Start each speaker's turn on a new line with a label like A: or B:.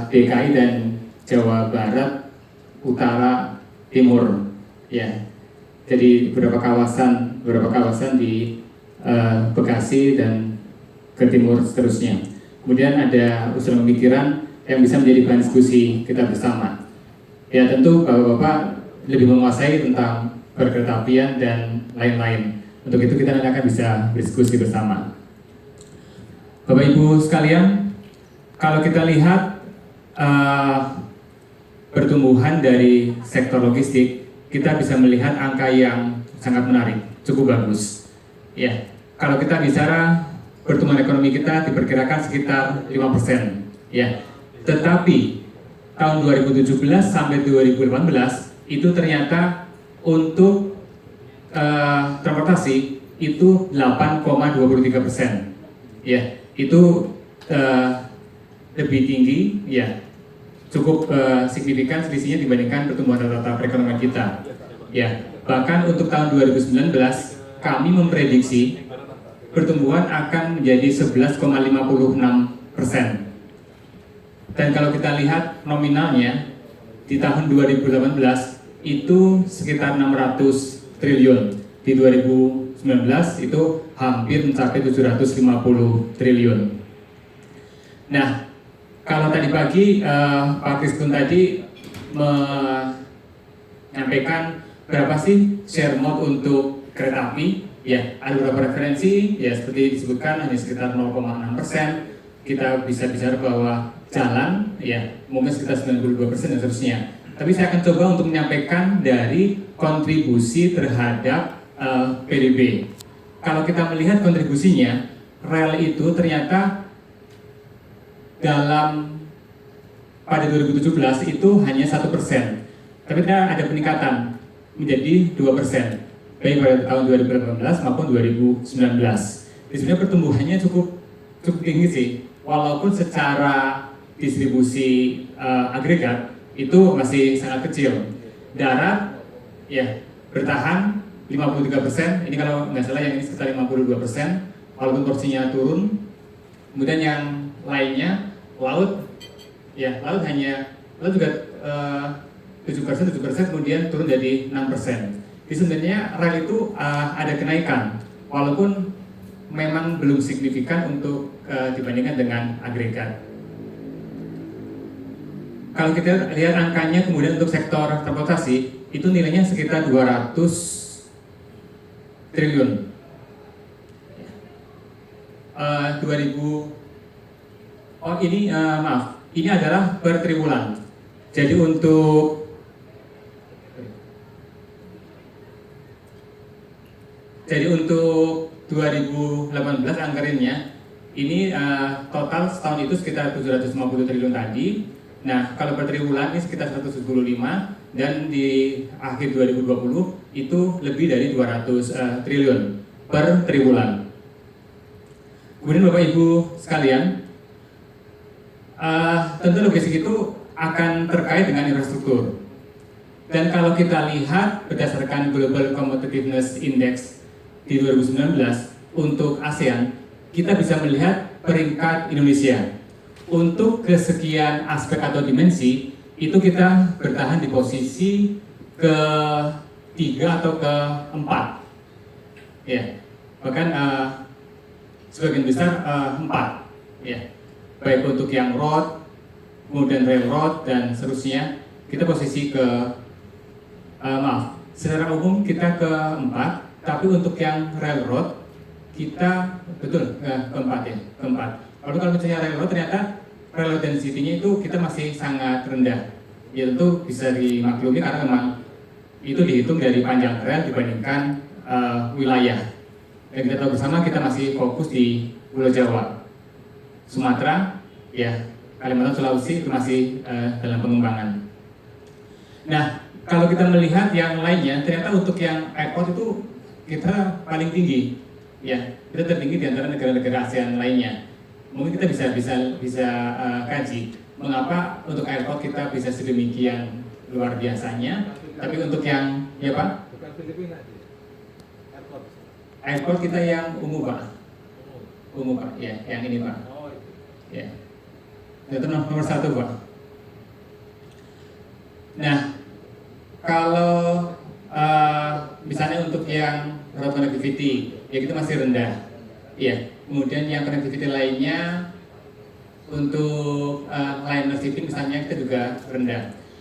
A: DKI dan Jawa Barat, Utara, Timur, ya. Jadi beberapa kawasan di Bekasi dan ke timur seterusnya. Kemudian ada usulan pemikiran yang bisa menjadi bahan diskusi kita bersama. Ya tentu Bapak lebih menguasai tentang perkeretaapian dan lain-lain. Untuk itu kita nanti akan bisa berdiskusi bersama. Bapak Ibu sekalian, kalau kita lihat pertumbuhan dari sektor logistik, kita bisa melihat angka yang sangat menarik, cukup bagus. Ya, kalau kita bicara pertumbuhan ekonomi kita diperkirakan sekitar 5%. Ya, tetapi tahun 2017 sampai 2018 itu ternyata untuk transportasi itu 8,23%. Ya, itu lebih tinggi, ya, cukup signifikan selisihnya dibandingkan pertumbuhan rata-rata perekonomian kita. Ya, bahkan untuk tahun 2019 kami memprediksi pertumbuhan akan menjadi 11,56%. Dan kalau kita lihat nominalnya di tahun 2018 itu sekitar 600 triliun. Di 2019 itu hampir mencapai 750 triliun. Nah, kalau tadi pagi Pak Kriskun tadi menyampaikan berapa sih share mode untuk kereta api? Ya, ada beberapa referensi, ya seperti disebutkan hanya sekitar 0,6%. Kita bisa bicara bahwa jalan, ya mungkin sekitar 92% dan seterusnya. Tapi saya akan coba untuk menyampaikan dari kontribusi terhadap PDB. Kalau kita melihat kontribusinya, rel itu ternyata pada 2017 itu hanya 1%, tapi ada peningkatan menjadi 2%, baik pada tahun 2018 maupun 2019. Di sebenarnya pertumbuhannya cukup tinggi sih, walaupun secara distribusi agregat itu masih sangat kecil. Darat ya bertahan 53%, ini kalau nggak salah yang ini sekitar 52%, walaupun porsinya turun. Kemudian yang lainnya laut juga 7%, kemudian turun jadi 6%. Jadi sebenarnya rel itu ada kenaikan, walaupun memang belum signifikan untuk dibandingkan dengan agregat. Kalau kita lihat angkanya kemudian untuk sektor transportasi itu nilainya sekitar 200 triliun. 2000 ini adalah per triwulan. Jadi untuk Jadi untuk 2018 anggarannya ini total setahun itu sekitar 750 triliun tadi. Nah, kalau per triwulan ini sekitar 175 dan di akhir 2020 itu lebih dari 200 triliun per triwulan. Kemudian Bapak Ibu sekalian, tentu logistik itu akan terkait dengan infrastruktur. Dan kalau kita lihat berdasarkan Global Competitiveness Index di 2019 untuk ASEAN, kita bisa melihat peringkat Indonesia. Untuk kesekian aspek atau dimensi, itu kita bertahan di posisi ke-3 atau ke-4. Ya, bahkan sebagian besar 4. Ya, baik untuk yang road, kemudian railroad dan seterusnya, kita posisi secara umum kita ke-4. Tapi untuk yang railroad kita keempat. Lalu kalau misalnya railroad ternyata railroad density-nya itu kita masih sangat rendah. Ya tentu bisa dimaklumi karena memang itu dihitung dari panjang rel dibandingkan wilayah. Dan kita tahu bersama kita masih fokus di Pulau Jawa, Sumatera, ya Kalimantan, Sulawesi itu masih dalam pengembangan. Nah, kalau kita melihat yang lainnya, ternyata untuk yang airport itu kita paling tinggi, ya kita tertinggi di antara negara-negara ASEAN lainnya. Mungkin kita bisa kaji mengapa untuk airport kita bisa sedemikian luar biasanya, tapi untuk yang Pak? Bukan Filipina, airport kita yang umum Pak, ya yang ini Pak. Ya. Itu nomor satu, Pak. Nah, kalau misalnya untuk yang road connectivity, ya itu masih rendah. Iya. Kemudian yang connectivity lainnya untuk liner shipping misalnya itu juga rendah.